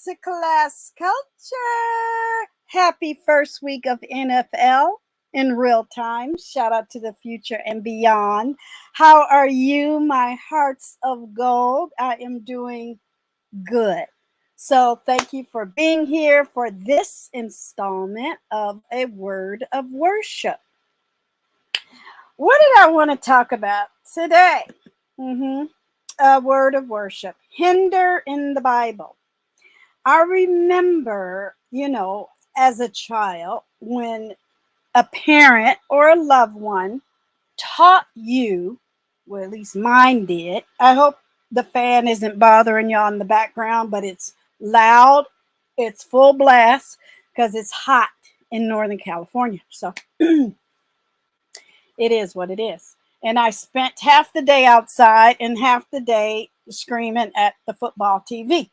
to Class Culture. Happy first week of NFL in real time. Shout out to the future and beyond. How are you, my hearts of gold? I am doing good. So thank you for being here for this installment of A Word of Worship. What did I want to talk about today? A word of worship. Hinder in the Bible. I remember, as a child, when a parent or a loved one taught you, well, at least mine did. I hope the fan isn't bothering y'all in the background, but it's loud. It's full blast because it's hot in Northern California. So it is what it is. And I spent half the day outside and half the day screaming at the football TV.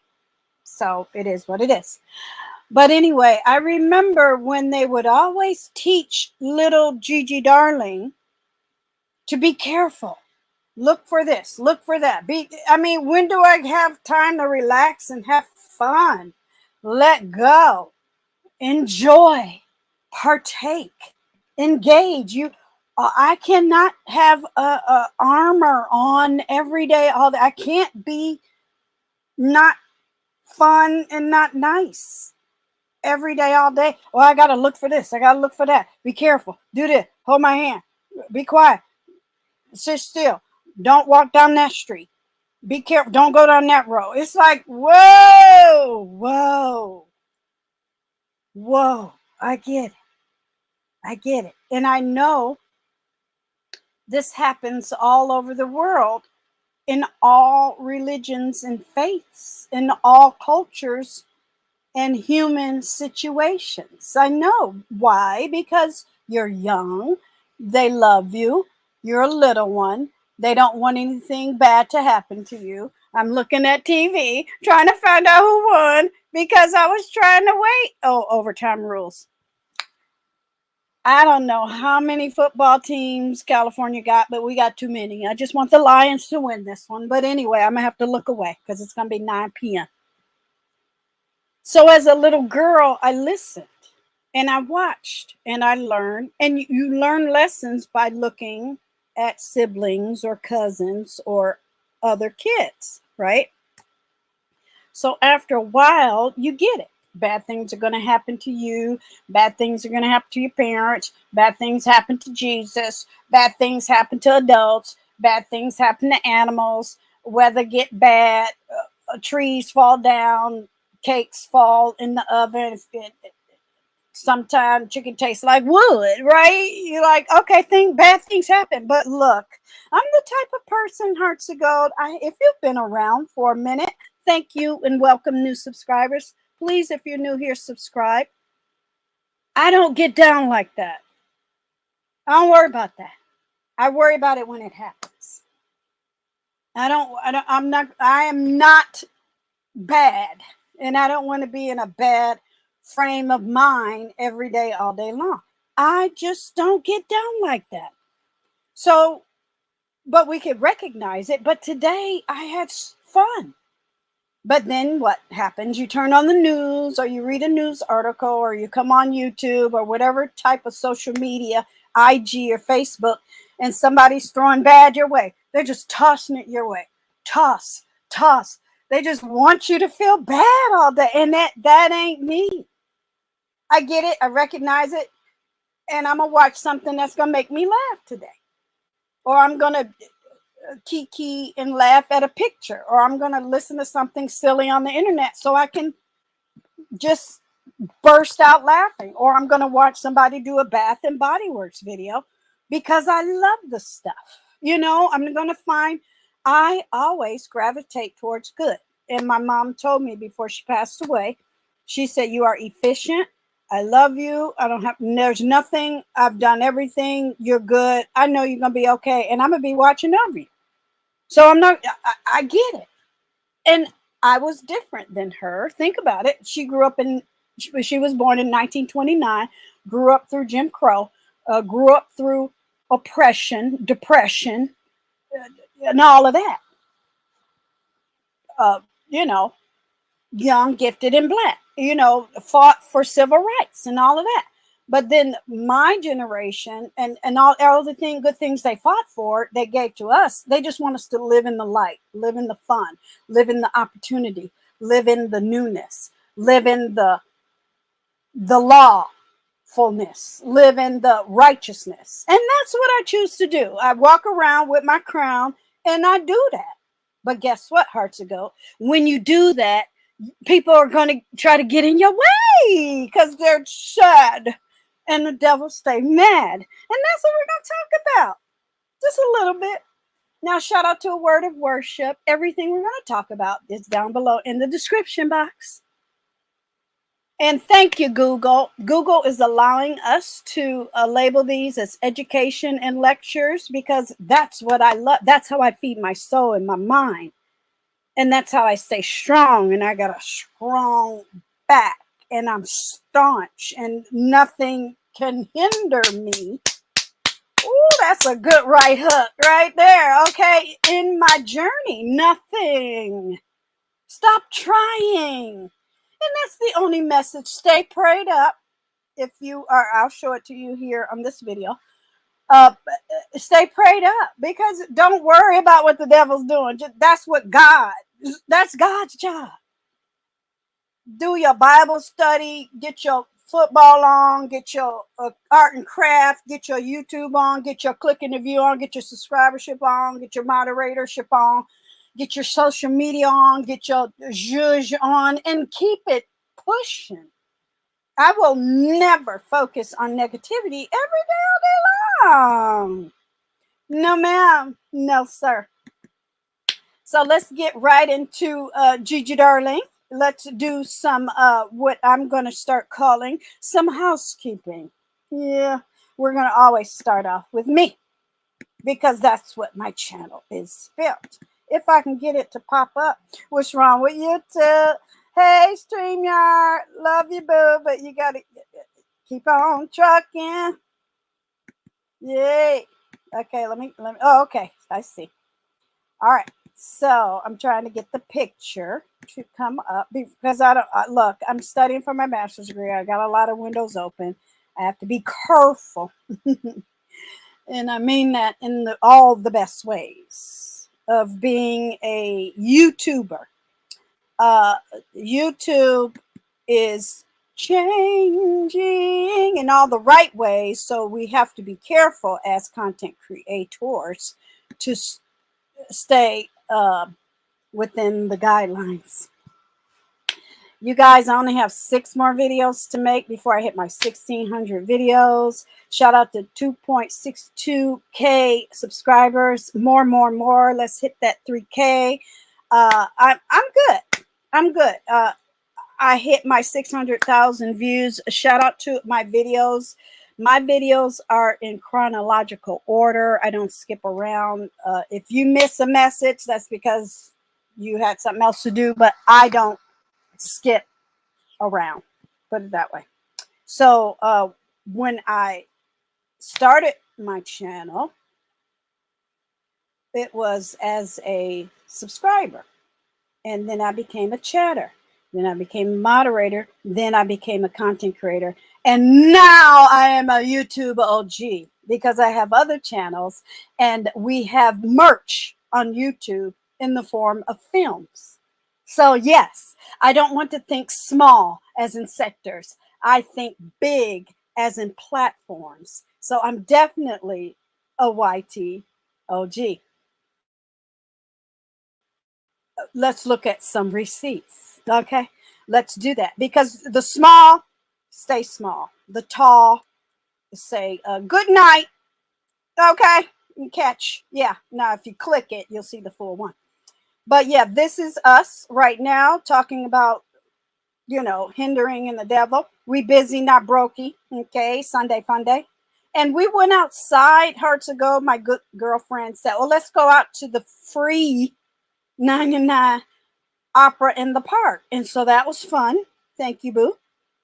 So it is what it is. But anyway, I remember when they would always teach little Gigi Darling to be careful. Look for this, look for that. When do I have time to relax and have fun? Let go, enjoy, partake, engage. I cannot have a armor on every day. All that. I can't be not fun and not nice every day, all day. Well, I got to look for this. I got to look for that. Be careful. Do this. Hold my hand. Be quiet. Sit still. Don't walk down that street. Be careful. Don't go down that road. It's like, whoa, whoa, whoa. I get it. I get it. And I know this happens all over the world, in all religions and faiths, in all cultures and human situations. I know why, because you're young, they love you, you're a little one, they don't want anything bad to happen to you. I'm looking at TV trying to find out who won because I was trying to wait. Oh, overtime rules. I don't know how many football teams California got, but we got too many. I just want the Lions to win this one. But anyway, I'm going to have to look away because it's going to be 9 p.m. So as a little girl, I listened and I watched and I learned. And you learn lessons by looking at siblings or cousins or other kids, right? So after a while, you get it. Bad things are going to happen to you. Bad things are going to happen to your parents. Bad things happen to Jesus. Bad things happen to adults. Bad things happen to animals. Weather get bad. Trees fall down. Cakes fall in the oven. Sometimes chicken tastes like wood, right? You're like, okay, bad things happen. But look, I'm the type of person, hearts of gold. If you've been around for a minute, thank you and welcome new subscribers. Please, if you're new here, subscribe. I don't get down like that. I don't worry about that. I worry about it when it happens. I am not bad. And I don't want to be in a bad frame of mind every day, all day long. I just don't get down like that. So, but we could recognize it. But today I had fun. But then what happens? You turn on the news or you read a news article or you come on YouTube or whatever type of social media, IG or Facebook, and somebody's throwing bad your way. They're just tossing it your way. Toss, toss. They just want you to feel bad all day. And that ain't me. I get it. I recognize it. And I'm going to watch something that's going to make me laugh today. Or I'm going to kiki and laugh at a picture, or I'm going to listen to something silly on the internet so I can just burst out laughing, or I'm going to watch somebody do a Bath and Body Works video because I love the stuff. I'm going to find I always gravitate towards good. And my mom told me before she passed away, she said, you are efficient. I love you. There's nothing. I've done everything. You're good. I know you're going to be okay. And I'm going to be watching over you. So I get it. And I was different than her. Think about it. She was born in 1929, grew up through Jim Crow, grew up through oppression, depression, and all of that. young, gifted, and black, fought for civil rights and all of that. But then my generation and all the good things they fought for, they gave to us. They just want us to live in the light, live in the fun, live in the opportunity, live in the newness, live in the lawfulness, live in the righteousness. And that's what I choose to do. I walk around with my crown and I do that. But guess what, Hearts of Gold? When you do that, people are going to try to get in your way because they're sad and the devil stay mad. And that's what we're going to talk about just a little bit. Now, shout out to a word of worship. Everything we're going to talk about is down below in the description box. And thank you, Google. Google is allowing us to label these as education and lectures because that's what I love. That's how I feed my soul and my mind. And that's how I stay strong. And I got a strong back. And I'm staunch. And nothing can hinder me. Ooh, that's a good right hook right there. Okay. In my journey, nothing. Stop trying. And that's the only message. Stay prayed up. If you are, I'll show it to you here on this video. Stay prayed up because don't worry about what the devil's doing. That's God's job. Do your Bible study, get your football on, get your art and craft, get your YouTube on, get your click and review on, get your subscribership on, get your moderatorship on. Get your social media on, get your HUGz on, and keep it pushing. I will never focus on negativity every day, all day long. No, ma'am. No, sir. So let's get right into Gigi Darling. Let's do some, what I'm going to start calling some housekeeping. Yeah, we're going to always start off with me because that's what my channel is built. If I can get it to pop up. What's wrong with YouTube? Hey, StreamYard. Love you, boo. But you got to keep on trucking. Yay. Okay, let me. Oh, okay. I see. All right. So I'm trying to get the picture to come up because look, I'm studying for my master's degree. I got a lot of windows open. I have to be careful. And I mean that in all the best ways of being a YouTuber. YouTube is changing in all the right ways, so we have to be careful as content creators to stay within the guidelines. You guys, I only have 6 more videos to make before I hit my 1,600 videos. Shout out to 2.62K subscribers. More. Let's hit that 3K. I'm good. I'm good. I hit my 600,000 views. Shout out to my videos. My videos are in chronological order. I don't skip around. If you miss a message, that's because you had something else to do, but I don't skip around, put it that way. So when I started my channel, it was as a subscriber, and then I became a chatter, then I became a moderator, then I became a content creator, and now I am a YouTube OG because I have other channels and we have merch on YouTube in the form of films. So yes, I don't want to think small as in sectors. I think big as in platforms. So I'm definitely a YT OG. Let's look at some receipts. Okay, let's do that because the small stay small. The tall say good night. Okay, and catch. Yeah, now if you click it, you'll see the full one. But yeah, this is us right now talking about, hindering and the devil. We busy, not brokey. Okay, Sunday fun day. And we went outside, Hearts of Gold. My good girlfriend said, well, let's go out to the free 99 opera in the park. And so that was fun. Thank you, boo.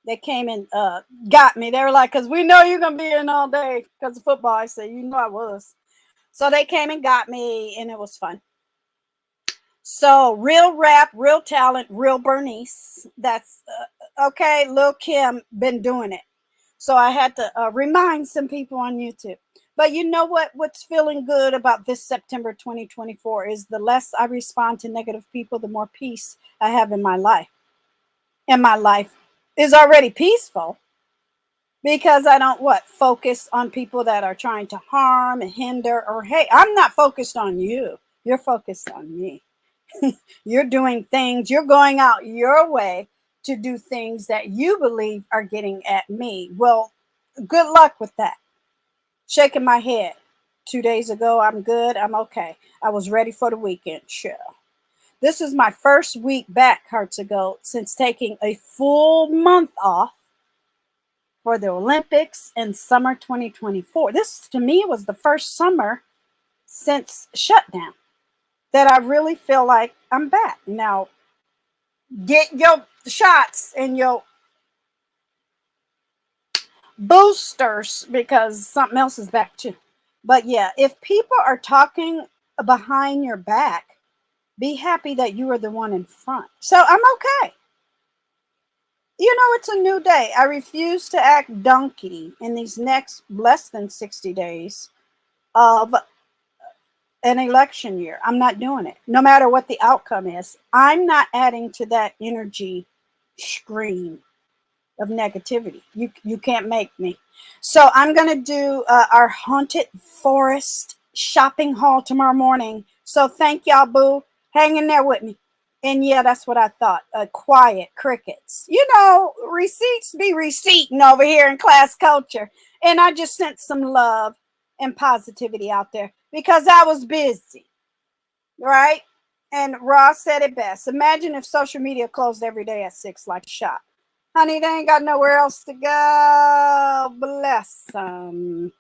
They came and got me. They were like, because we know you're going to be in all day because of football. I said, I was. So they came and got me, and it was fun. So real rap, real talent, real Bernice. That's okay. Lil Kim been doing it. So I had to remind some people on YouTube. But you know what? What's feeling good about this September 2024 is the less I respond to negative people, the more peace I have in my life. And my life is already peaceful because I don't focus on people that are trying to harm and hinder, or hey, I'm not focused on you. You're focused on me. You're doing things, you're going out your way to do things that you believe are getting at me. Well, good luck with that. Shaking my head. 2 days ago, I'm good. I'm okay. I was ready for the weekend. Sure. This is my first week back, HUGz, since taking a full month off for the Olympics in summer 2024. This, to me, was the first summer since shutdown that I really feel like I'm back. Now, get your shots and your boosters because something else is back too. But yeah, if people are talking behind your back, be happy that you are the one in front. So I'm okay. You know, it's a new day. I refuse to act donkey in these next less than 60 days of an election year. I'm not doing it. No matter what the outcome is, I'm not adding to that energy scream of negativity. You can't make me. So I'm going to do our haunted forest shopping haul tomorrow morning. So thank y'all, boo. Hang in there with me. And yeah, that's what I thought. Quiet crickets. You know, receipts be receipting over here in class culture. And I just sent some love and positivity out there because I was busy, right? And Ross said it best. Imagine if social media closed every day at 6 like a shop. Honey, they ain't got nowhere else to go. Bless them.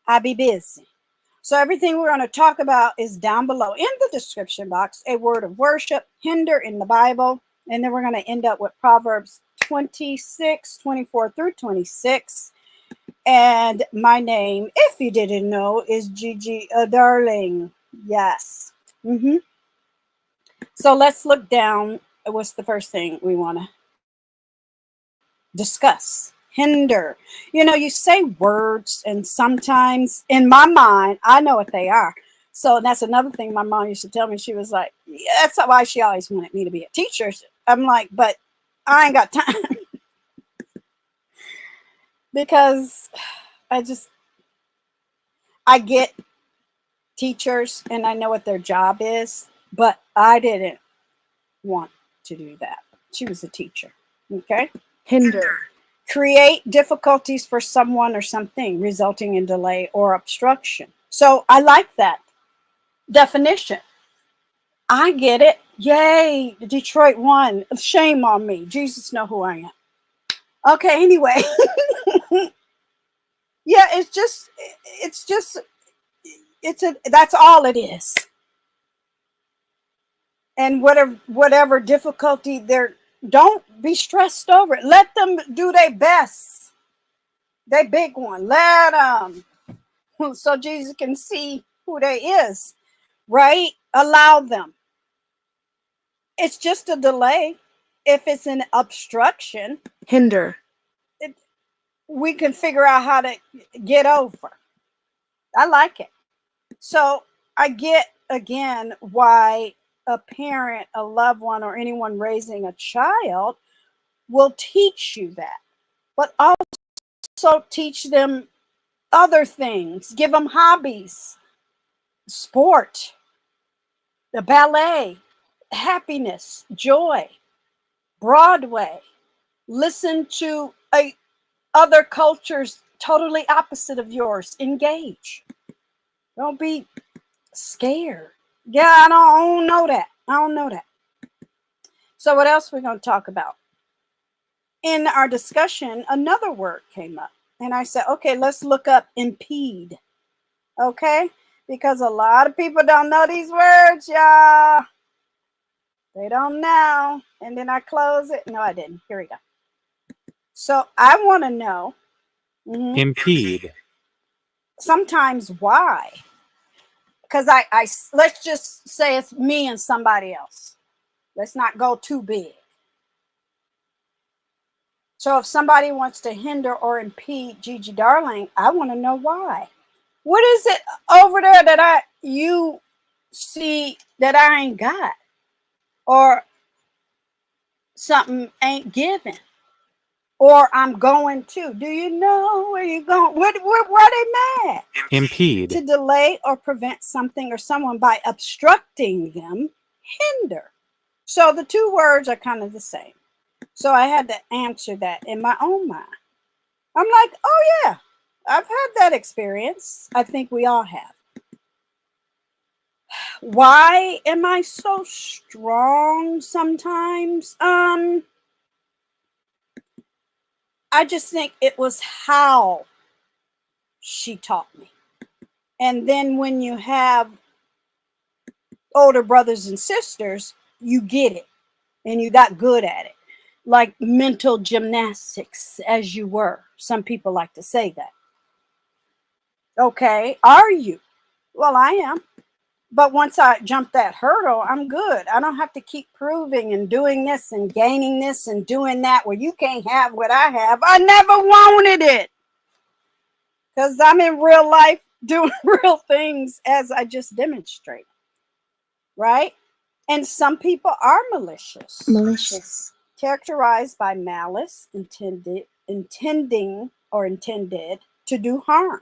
I be busy. So everything we're going to talk about is down below in the description box. A word of worship, Hinder in the Bible. And then we're going to end up with Proverbs 26, 24 through 26. And my name, if you didn't know, is Gigi Darling. Yes. So let's look down. What's the first thing we want to discuss? Hinder. You know, you say words, and sometimes in my mind, I know what they are. So that's another thing my mom used to tell me. She was like, yeah, that's why she always wanted me to be a teacher. I'm like, but I ain't got time because I get teachers and I know what their job is, but I didn't want to do that. She was a teacher. Okay. Hinder. Create difficulties for someone or something, resulting in delay or obstruction. So I like that definition. I get it. Yay, Detroit won. Shame on me. Jesus know who I am. Okay, anyway. Yeah, that's all it is. And whatever difficulty there, don't be stressed over it. Let them do their best. They big one. Let them. So Jesus can see who they is, right? Allow them. It's just a delay. If it's an obstruction, Hinder, we can figure out how to get over. I like it. So I get, again, why a parent, a loved one, or anyone raising a child will teach you that. But also teach them other things. Give them hobbies, sport, the ballet, happiness, joy, Broadway. Listen to other cultures totally opposite of yours. Engage. Don't be scared. Yeah, I don't know that. I don't know that. So what else are we going to talk about? In our discussion, another word came up. And I said, okay, let's look up impede. Okay? Because a lot of people don't know these words, y'all. They don't know. And then I close it. No, I didn't. Here we go. So I want to know. Impede. Sometimes why? because I let's just say it's me and somebody else. Let's not go too big. So if somebody wants to hinder or impede Gigi Darling, I want to know why. What is it over there that you see that I ain't got, or something ain't given, or I'm going to? Do you know where you're going? Why they mad? Impede. To delay or prevent something or someone by obstructing them. Hinder. So the two words are kind of the same. So I had to answer that in my own mind. I'm like, oh yeah, I've had that experience. I think we all have. Why am I so strong sometimes? I just think it was how she taught me. And then when you have older brothers and sisters, you get it and you got good at it. Like mental gymnastics, as you were. Some people like to say that. Okay, are you? Well, I am. But once I jump that hurdle, I'm good. I don't have to keep proving and doing this and gaining this and doing that where you can't have what I have. I never wanted it. Because I'm in real life doing real things as I just demonstrated. Right? And some people are malicious. Malicious. Characterized by malice, intended to do harm.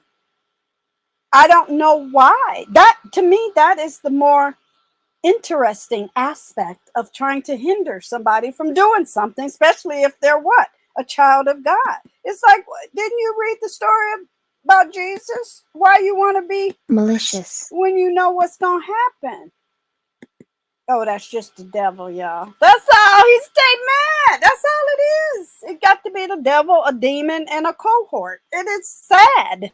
I don't know why. That, to me, that is the more interesting aspect of trying to hinder somebody from doing something, especially if they're what? A child of God. It's like, didn't you read the story about Jesus? Why you want to be Malicious. when you know what's going to happen? Oh, that's just the devil, y'all. That's all. He stayed mad. That's all it is. It got to be the devil, a demon, and a cohort. It is sad.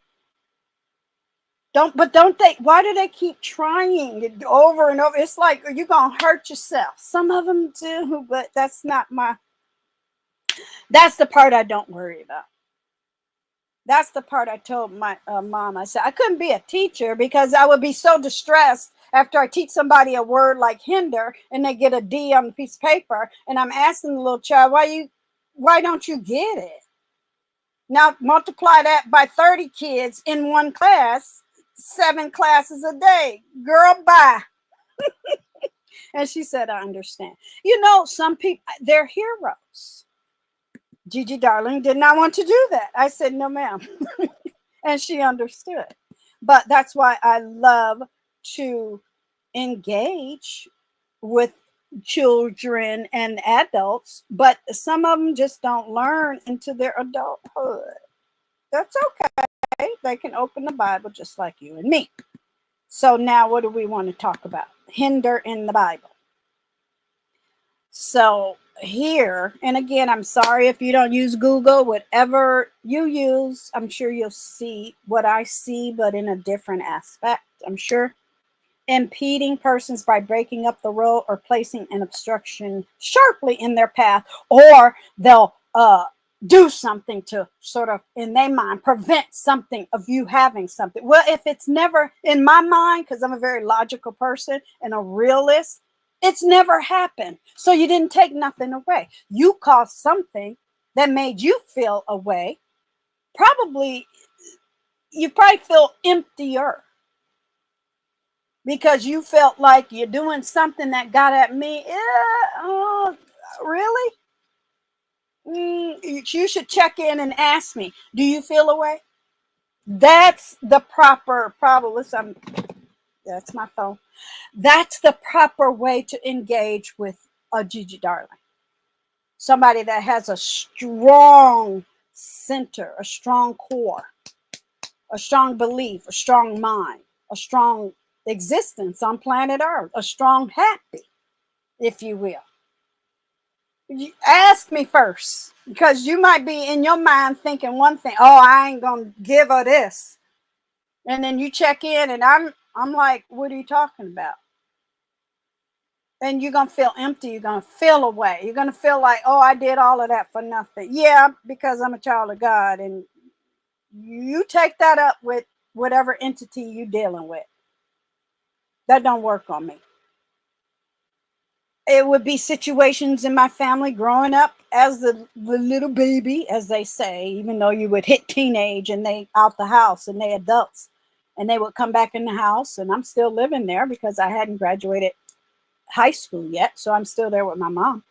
Don't they? Why do they keep trying it over and over? It's like you're gonna hurt yourself. Some of them do, but that's not my. That's the part I don't worry about. That's the part I told my mom. I said I couldn't be a teacher because I would be so distressed after I teach somebody a word like hinder and they get a D on the piece of paper, and I'm asking the little child, why don't you get it? Now multiply that by 30 kids in one class, 7 classes a day. Girl, bye. And she said, I understand. You know, some people, they're heroes. Gigi Darling did not want to do that. I said, no, ma'am. And she understood. But that's why I love to engage with children and adults, but some of them just don't learn into their adulthood. That's okay. They can open the Bible just like you and me. So now what do we want to talk about? Hinder in the Bible. So here, and again, I'm sorry if you don't use Google, whatever you use, I'm sure you'll see what I see, but in a different aspect, I'm sure. Impeding persons by breaking up the road or placing an obstruction sharply in their path, or they'll do something to sort of, in their mind, prevent something of you having something. Well, if it's never in my mind, because I'm a very logical person and a realist, it's never happened. So you didn't take nothing away. You caused something that made you feel a way. Probably, you probably feel emptier because you felt like you're doing something that got at me. Really? You should check in and ask me, do you feel a way? That's the proper, probably, that's my phone. That's the proper way to engage with a Gigi Darling. Somebody that has a strong center, a strong core, a strong belief, a strong mind, a strong existence on planet Earth, a strong happy, if you will. You ask me first, because you might be in your mind thinking one thing, oh, I ain't gonna give her this. And then you check in and I'm like, what are you talking about? And you're going to feel empty. You're going to feel away. You're going to feel like, oh, I did all of that for nothing. Yeah, because I'm a child of God. And you take that up with whatever entity you're dealing with. That don't work on me. It would be situations in my family growing up as the little baby, as they say, even though you would hit teenage and they out the house and they adults, and they would come back in the house, and I'm still living there because I hadn't graduated high school yet, so I'm still there with my mom.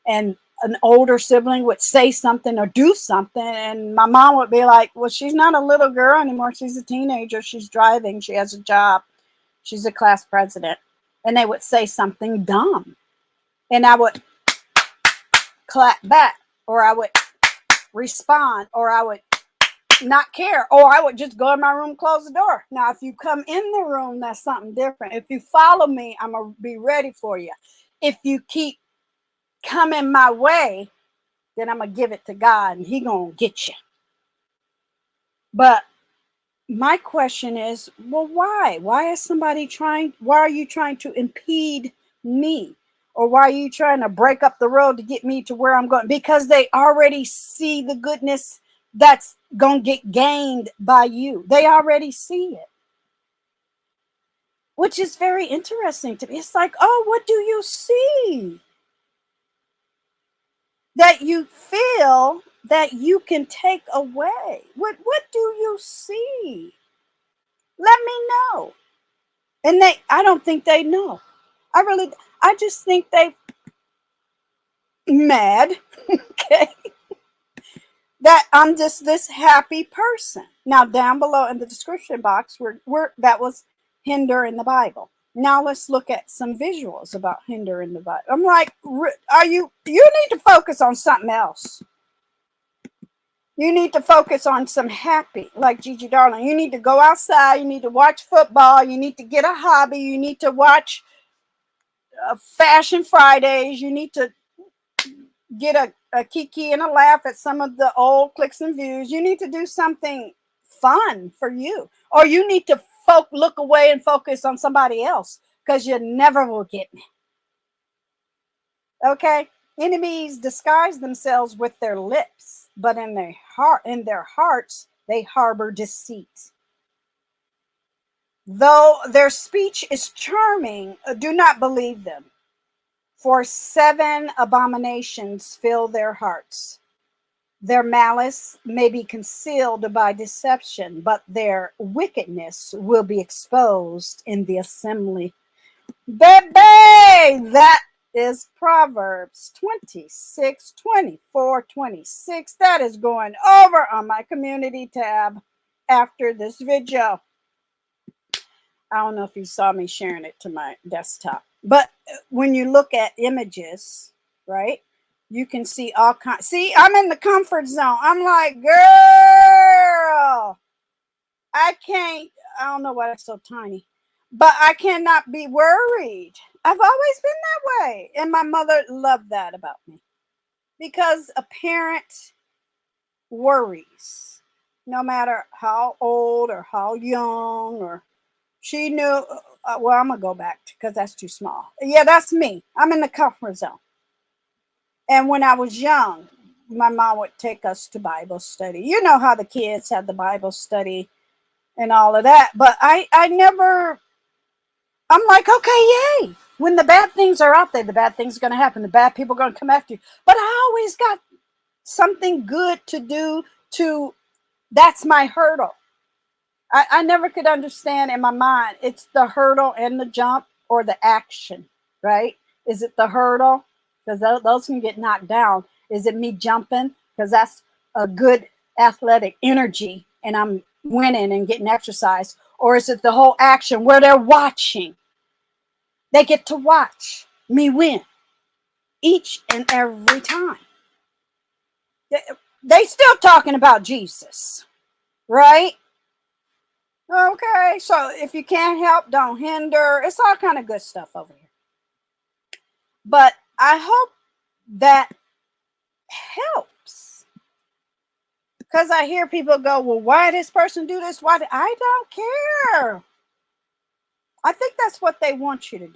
And an older sibling would say something or do something, and my mom would be like, well, she's not a little girl anymore, she's a teenager, she's driving, she has a job, she's a class president. And they would say something dumb, and I would clap back, or I would respond, or I would not care, or I would just go in my room, close the door. Now, if you come in the room, that's something different. If you follow me, I'm gonna be ready for you. If you keep coming my way, then I'm gonna give it to God, and He gonna get you. But my question is, well, why? Why is somebody trying? Why are you trying to impede me? Or why are you trying to break up the road to get me to where I'm going? Because they already see the goodness that's going to get gained by you. They already see it, which is very interesting to me. It's like, oh, what do you see that you feel that you can take away? What do you see? Let me know. And I don't think they know. I just think they mad, okay, that I'm just this happy person. Now, down below in the description box, that was Hinder in the Bible. Now let's look at some visuals about Hinder in the Bible. I'm like, you need to focus on something else. You need to focus on some happy, like Gigi Darling. You need to go outside. You need to watch football. You need to get a hobby. You need to watch Fashion Fridays. You need to get a kiki and a laugh at some of the old clicks and views. You need to do something fun for you, or you need to look away and focus on somebody else, because you never will get me. Okay, enemies disguise themselves with their lips, but in their hearts they harbor deceit. Though their speech is charming, do not believe them, for 7 abominations fill their hearts. Their malice may be concealed by deception, but their wickedness will be exposed in the assembly. Baby, that is Proverbs 26, 24, 26. That is going over on my community tab after this video. I don't know if you saw me sharing it to my desktop, but when you look at images, right, you can see all kinds. See, I'm in the comfort zone. I'm like, girl, I don't know why it's so tiny, but I cannot be worried. I've always been that way. And my mother loved that about me, because a parent worries no matter how old or how young, or she knew, well, I'm going to go back because that's too small. Yeah, that's me. I'm in the comfort zone. And when I was young, my mom would take us to Bible study. You know how the kids had the Bible study and all of that. But I never, I'm like, okay, yay. When the bad things are out there, the bad things are going to happen. The bad people are going to come after you. But I always got something good to do that's my hurdle. I never could understand in my mind, it's the hurdle and the jump, or the action, right? Is it the hurdle? Because those can get knocked down. Is it me jumping? Because that's a good athletic energy and I'm winning and getting exercise. Or is it the whole action where they're watching? They get to watch me win each and every time. They still talking about Jesus, right? Okay, so if you can't help, don't hinder. It's all kind of good stuff over here. But I hope that helps, because I hear people go, well, why did this person do this? I don't care. I think that's what they want you to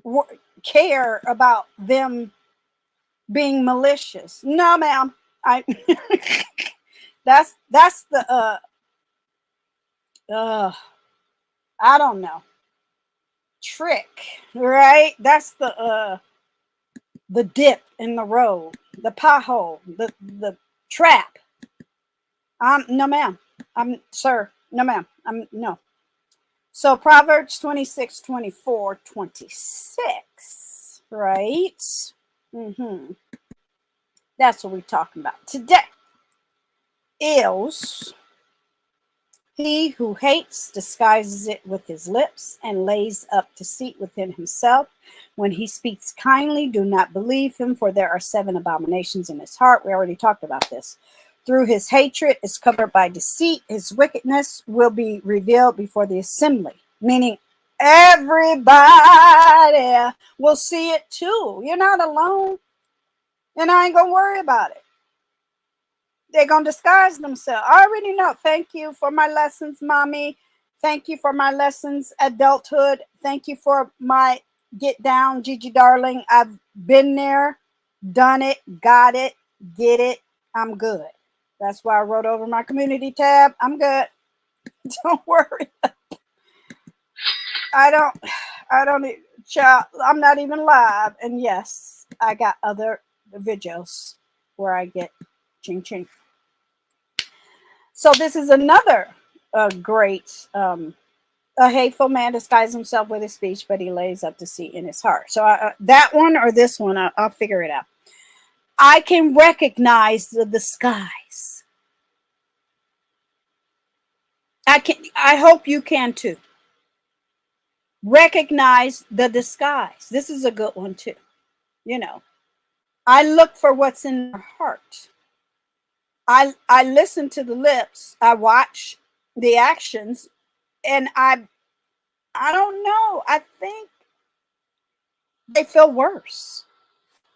do. Care about them being malicious. No, ma'am. That's the I don't know, trick, right? That's the dip in the road, the pothole, the trap. No ma'am. Sir, no ma'am. No. So Proverbs 26, 24, 26, right? That's what we're talking about today. Is he who hates disguises it with his lips and lays up deceit within himself. When he speaks kindly, do not believe him, for there are 7 abominations in his heart. We already talked about this. Through his hatred is covered by deceit. His wickedness will be revealed before the assembly, meaning everybody will see it too. You're not alone, and I ain't gonna worry about it. They're going to disguise themselves. I already know. Thank you for my lessons, mommy. Thank you for my lessons, adulthood. Thank you for my get down, Gigi Darling. I've been there, done it, got it, get it. I'm good. That's why I wrote over my community tab. I'm good. Don't worry. I don't, child, I'm not even live. And yes, I got other videos where I get ching ching. So this is another great, a hateful man disguises himself with his speech, but he lays up deceit in his heart. So that one or this one, I'll figure it out. I can recognize the disguise. I hope you can too. Recognize the disguise. This is a good one too. You know, I look for what's in their heart. I listen to the lips. I watch the actions, and I don't know. I think they feel worse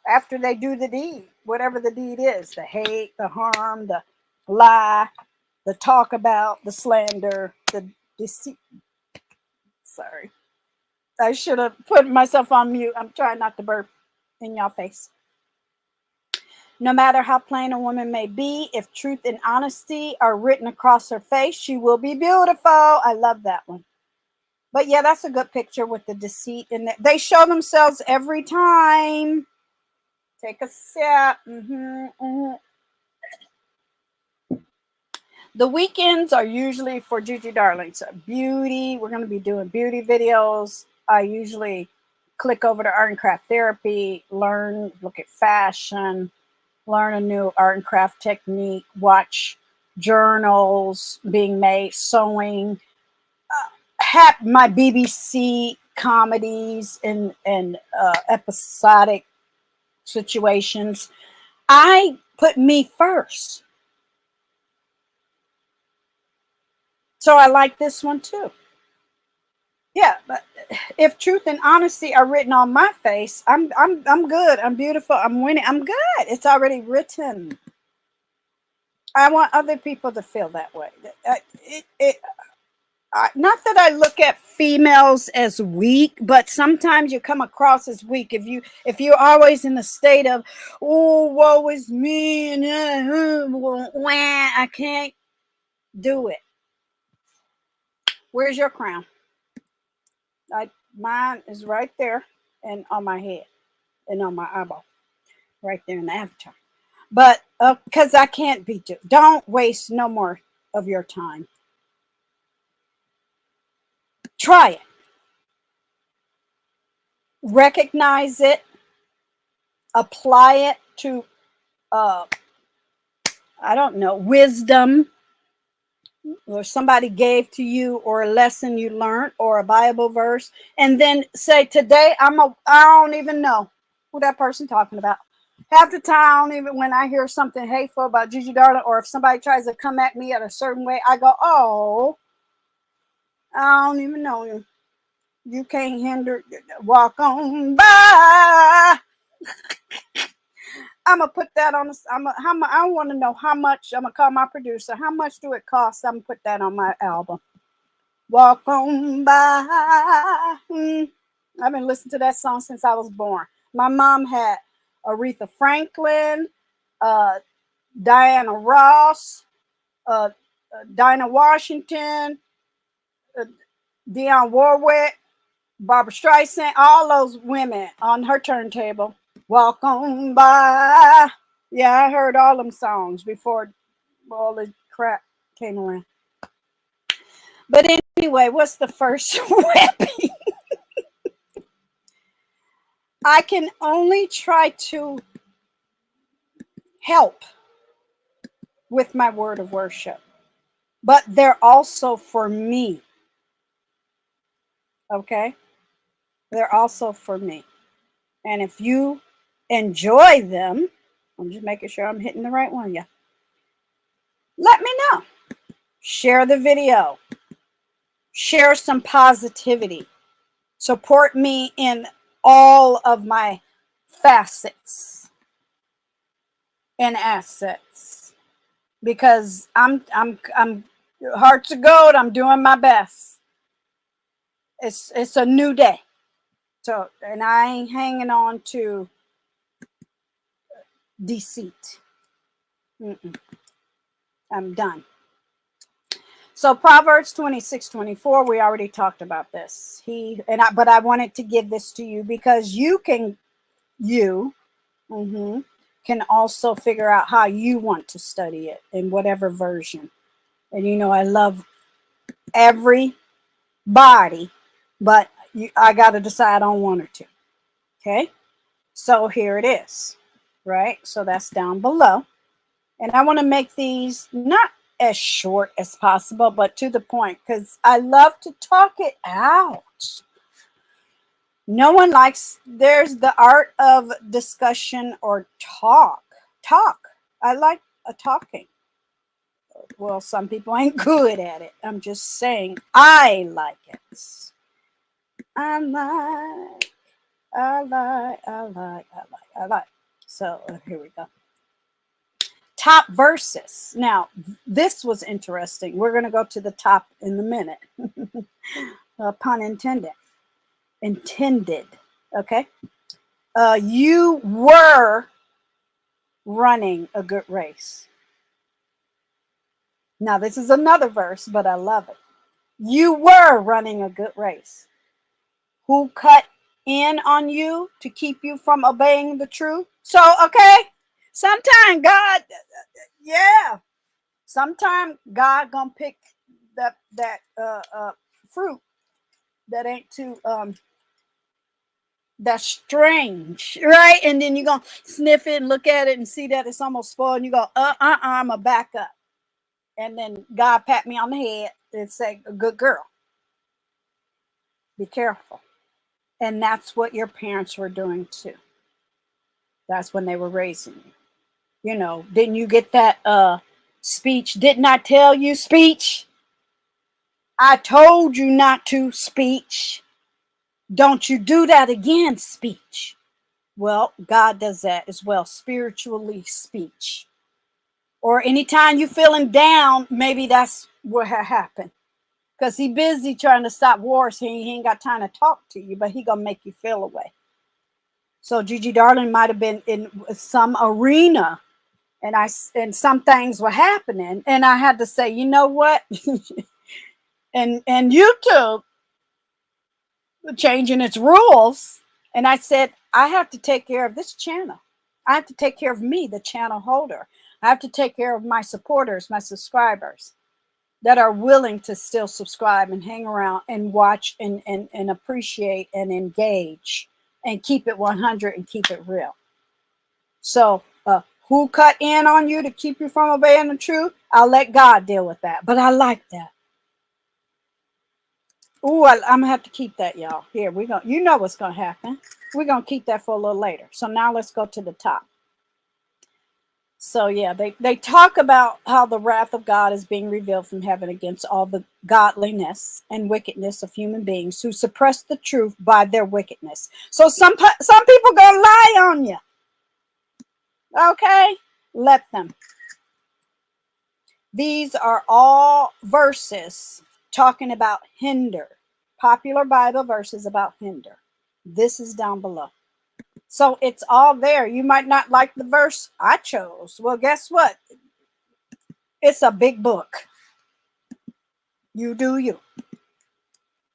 after they do the deed, whatever the deed is, the hate, the harm, the lie, the talk about, the slander, the deceit. Sorry. I should have put myself on mute. I'm trying not to burp in your face. No matter how plain a woman may be, if truth and honesty are written across her face, she will be beautiful. I love that one. But yeah, that's a good picture with the deceit in it. They show themselves every time. Take a sip. The weekends are usually for Gigi Darling. So beauty. We're going to be doing beauty videos. I usually click over to Art and Craft Therapy, learn, look at fashion, learn a new art and craft technique, watch journals being made, sewing, my BBC comedies and episodic situations. I put me first. So I like this one too. Yeah, but if truth and honesty are written on my face, I'm good. I'm beautiful. I'm winning. I'm good. It's already written. I want other people to feel that way. Not that I look at females as weak, but sometimes you come across as weak if you're always in a state of, oh, woe is me, and I can't do it. Where's your crown? Mine is right there and on my head and on my eyeball, right there in the avatar. But because I can't beat you, don't waste no more of your time. Try it. Recognize it. Apply it to, I don't know, wisdom, or somebody gave to you, or a lesson you learned, or a Bible verse, and then say, today I don't even know who that person talking about. Half the time, even when I hear something hateful about Gigi Darling, or if somebody tries to come at me at a certain way, I go, oh, I don't even know you. You can't hinder, walk on by. I'm gonna put that on. I want to know how much. I'm gonna call my producer. How much do it cost? I'm gonna put that on my album. Walk on by. I've been listening to that song since I was born. My mom had Aretha Franklin, Diana Ross, Dinah Washington, Dionne Warwick, Barbara Streisand, all those women on her turntable. Walk on by. Yeah, I heard all them songs before all the crap came around. But anyway, what's the first weapon? I can only try to help with my word of worship, but they're also for me. Okay? They're also for me. And if you enjoy them, I'm just making sure I'm hitting the right one. Yeah. Let me know. Share the video. Share some positivity. Support me in all of my facets and assets, because I'm heart to gold. I'm doing my best. It's a new day. So, and I ain't hanging on to deceit. I'm done. So Proverbs 26:24, we already talked about this. But I wanted to give this to you because you can also figure out how you want to study it in whatever version. And you know, I love everybody, but I got to decide on one or two. Okay, so here it is, right? So that's down below. And I want to make these not as short as possible, but to the point, because I love to talk it out. No one likes, there's the art of discussion or talk. I like talking. Well, some people ain't good at it. I'm just saying I like it. I like. So here we go. Top verses. Now, this was interesting. We're going to go to the top in a minute. Pun intended. Okay. You were running a good race. Now, this is another verse, but I love it. You were running a good race. Who cut in on you to keep you from obeying the truth? So, okay, sometimes God, sometimes God gonna pick that fruit that ain't too that's strange, right? And then you're gonna sniff it and look at it and see that it's almost spoiled, and you go, I'm a back up. And then God pat me on the head and say, good girl, be careful. And that's what your parents were doing too. That's when they were raising you. You know, didn't you get that speech? Didn't I tell you speech? I told you not to speech. Don't you do that again speech. Well, God does that as well, spiritually speech. Or anytime you're feeling down, maybe that's what happened. Because he busy trying to stop wars. He ain't got time to talk to you, but he gonna make you feel away. So Gigi Darling might have been in some arena, and some things were happening, and I had to say, you know what? and YouTube changing its rules, and I said, I have to take care of this channel. I have to take care of me, the channel holder. I have to take care of my supporters, my subscribers that are willing to still subscribe and hang around and watch and appreciate and engage and keep it 100 and keep it real. So who cut in on you to keep you from obeying the truth? I'll let God deal with that. But I like that. Ooh, I'm gonna have to keep that, y'all. Here we go. You know what's gonna happen. We're gonna keep that for a little later. So now let's go to the top. So yeah, they talk about how the wrath of God is being revealed from heaven against all the godliness and wickedness of human beings who suppress the truth by their wickedness. So some people gonna lie on you. Okay, let them. These are all verses talking about Hinder, popular Bible verses about Hinder. This is down below. So it's all there. You might not like the verse I chose. Well, guess what? It's a big book. You do you.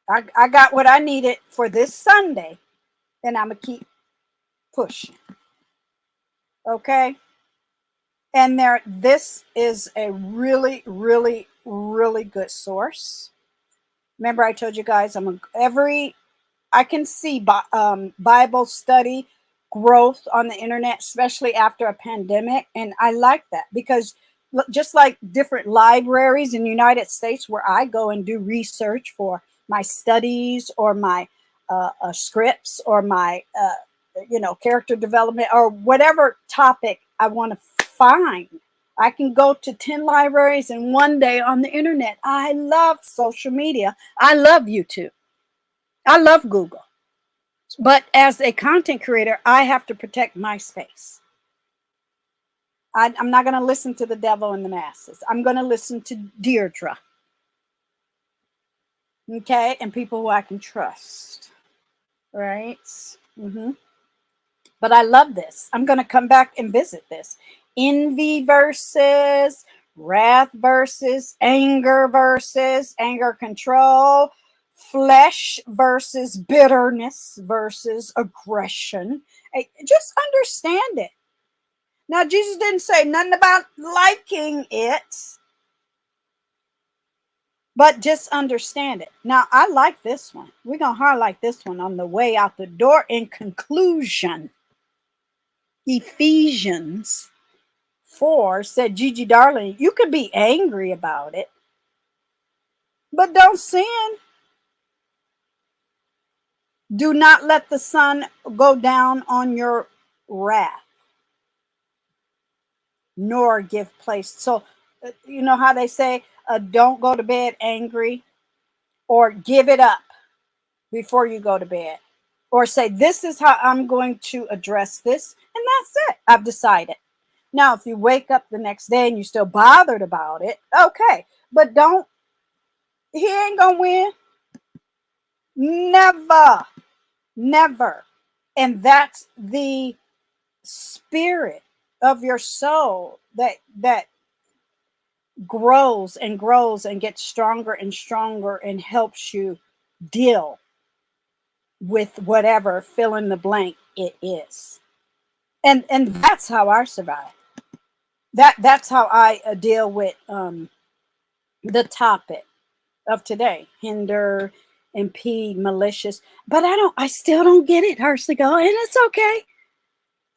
I got what I needed for this Sunday, and I'm going to keep pushing. Okay? And this is a really, really, really good source. Remember, I told you guys I can see Bible study growth on the internet, especially after a pandemic. And I like that because just like different libraries in the United States where I go and do research for my studies or my scripts or my, character development or whatever topic I want to find. I can go to 10 libraries in one day on the internet. I love social media. I love YouTube. I love Google. But as a content creator, I have to protect my space. I'm not going to listen to the devil and the masses. I'm going to listen to Deirdre. Okay? And people who I can trust. Right? But I love this. I'm going to come back and visit this. Envy versus wrath versus anger control, flesh versus bitterness versus aggression. Just understand it. Now, Jesus didn't say nothing about liking it, but just understand it. Now, I like this one. We're going to highlight this one on the way out the door. In conclusion, Ephesians 4 said, Gigi, darling, you could be angry about it, but don't sin. Do not let the sun go down on your wrath, nor give place. So, you know how they say, don't go to bed angry, or give it up before you go to bed, or say, this is how I'm going to address this. And that's it. I've decided. Now, if you wake up the next day and you're still bothered about it, okay. But he ain't going to win. Never. Never. And that's the spirit of your soul that grows and grows and gets stronger and stronger and helps you deal with whatever fill in the blank it is. And that's how I survive. That's how I deal with the topic of today: Hinder, Impede, malicious. But I still don't get it, Hersigo, and it's okay.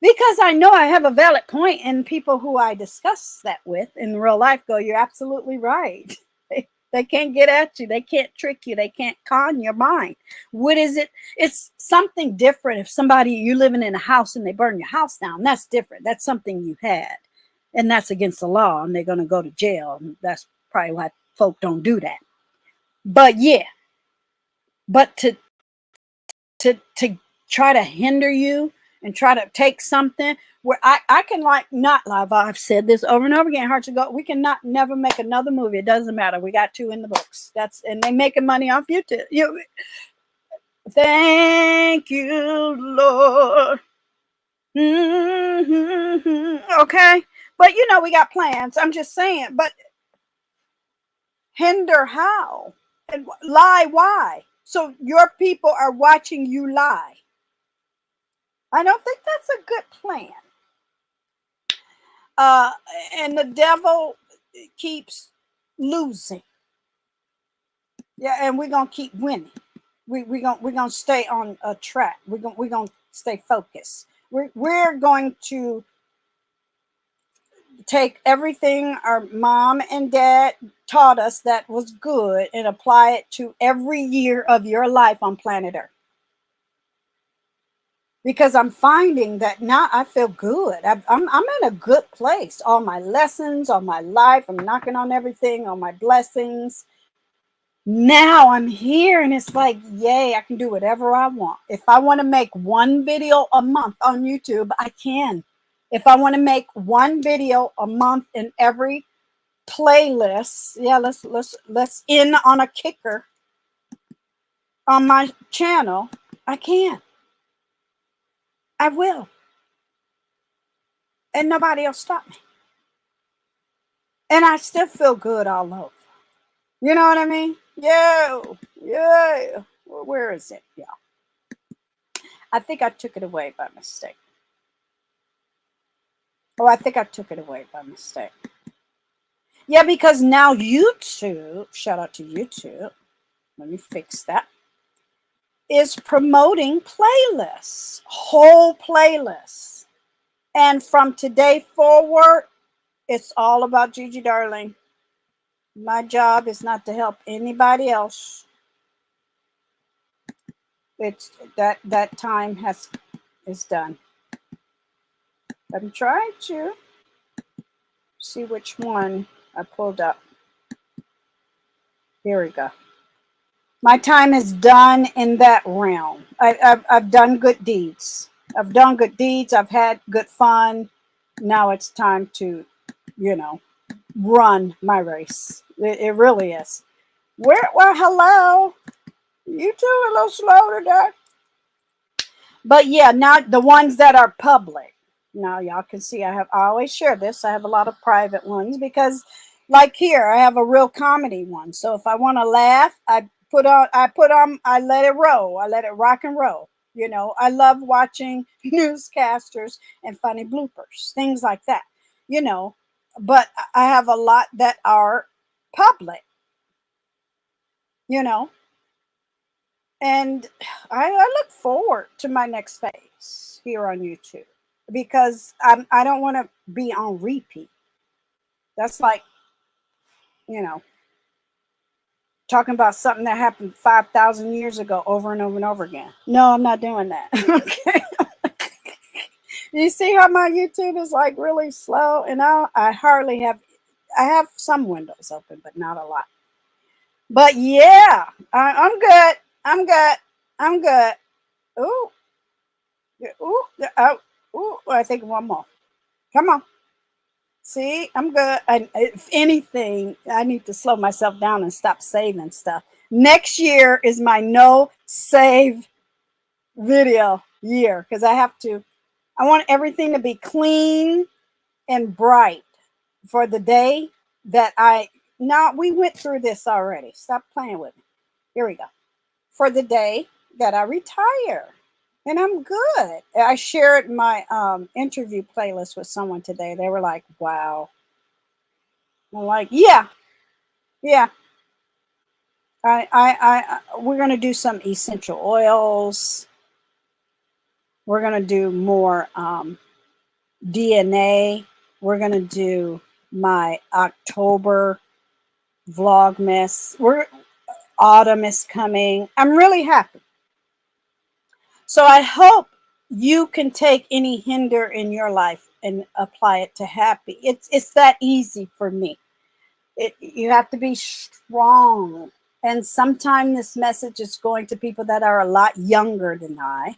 Because I know I have a valid point, and people who I discuss that with in real life go, you're absolutely right. They can't get at you. They can't trick you. They can't con your mind. What is it? It's something different. If you're living in a house and they burn your house down, that's different. That's something you had. And that's against the law, and they're going to go to jail. And that's probably why folk don't do that. But yeah, but to try to hinder you and try to take something where I can not live. I've said this over and over again. Hard to go. We cannot never make another movie. It doesn't matter. We got 2 in the books. And they making money off YouTube. Thank you, Lord. Okay, but we got plans. I'm just saying. But hinder how? And lie why? So your people are watching you lie. I don't think that's a good plan. And the devil keeps losing. Yeah, and we're gonna keep winning. We're gonna stay on a track. We're gonna stay focused. We're going to take everything our mom and dad taught us that was good and apply it to every year of your life on planet Earth. Because I'm finding that now I feel good. I'm in a good place. All my lessons, all my life, I'm knocking on everything, all my blessings. Now I'm here and it's like, yay, I can do whatever I want. If I want to make 1 video a month on YouTube, I can. If I want to make 1 video a month in every playlist, yeah, let's in on a kicker on my channel, I can. I will. And nobody will stop me. And I still feel good all over. You know what I mean? Yo, yeah. Where is it? Yeah. I think I took it away by mistake. Oh, I think I took it away by mistake. Yeah, because now YouTube, shout out to YouTube, let me fix that, is promoting playlists, whole playlists. And from today forward, it's all about Gigi Darling. My job is not to help anybody else. It's that time is done. I'm trying to see which one I pulled up. Here we go. My time is done in that realm. I've done good deeds. I've done good deeds. I've had good fun. Now it's time to, run my race. It really is. Well, hello. You too, a little slow today. But yeah, not the ones that are public. Now y'all can see I always share this. I have a lot of private ones because like here, I have a real comedy one. So if I want to laugh, I let it roll. I let it rock and roll. I love watching newscasters and funny bloopers, things like that, but I have a lot that are public, and I look forward to my next phase here on YouTube because I don't want to be on repeat. That's like, talking about something that happened 5,000 years ago over and over and over again. No, I'm not doing that. Okay. You see how my YouTube is like really slow, and I have some windows open, but not a lot. But yeah, I'm good. I'm good. I'm good. Ooh, ooh, oh, ooh. I think one more. Come on. See, I'm good. And if anything, I need to slow myself down and stop saving stuff. Next year is my no save video year because I want everything to be clean and bright for the day that we went through this already. Stop playing with me. Here we go. For the day that I retire. And I'm good. I shared my interview playlist with someone today. They were like, wow. I'm like, yeah. We're going to do some essential oils. We're going to do more DNA. We're going to do my October Vlogmas. Autumn is coming. I'm really happy. So I hope you can take any hinder in your life and apply it to happy. It's that easy for me. You have to be strong. And sometimes this message is going to people that are a lot younger than I,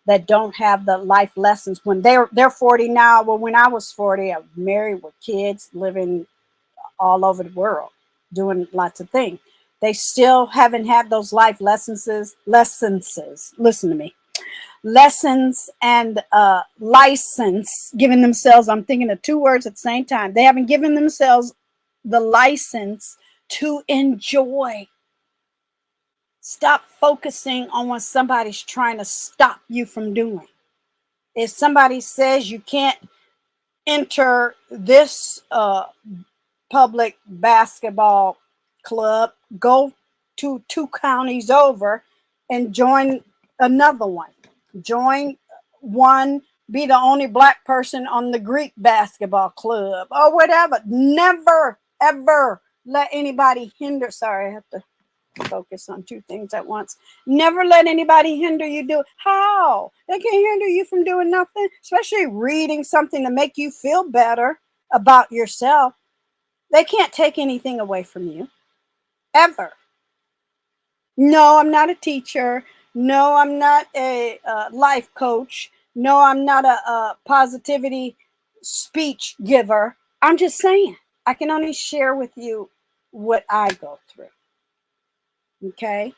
that don't have the life lessons when they're 40 now. Well, when I was 40, I was married with kids, living all over the world, doing lots of things. They still haven't had those life lessons. Listen to me. Lessons and license, giving themselves, I'm thinking of two words at the same time. They haven't given themselves the license to enjoy. Stop focusing on what somebody's trying to stop you from doing. If somebody says you can't enter this public basketball club, go to 2 counties over and join another one. Join one, be the only black person on the Greek basketball club or whatever. Never, ever let anybody hinder. Sorry, I have to focus on 2 things at once. Never let anybody hinder you do. How? They can't hinder you from doing nothing, especially reading something to make you feel better about yourself. They can't take anything away from you, ever. No, I'm not a teacher. No, I'm not a life coach. No, I'm not a positivity speech giver. I'm just saying, I can only share with you what I go through. Okay?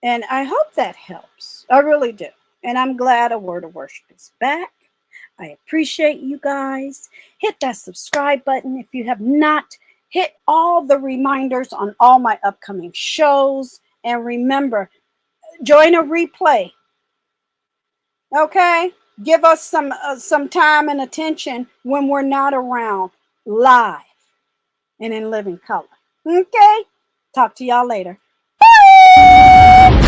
And I hope that helps. I really do. And I'm glad A Word of Worship is back. I appreciate you guys. Hit that subscribe button if you have not Hit all the reminders on all my upcoming shows. And remember, join a replay. Okay? Give us some time and attention when we're not around, live and in living color. Okay? Talk to y'all later. Bye!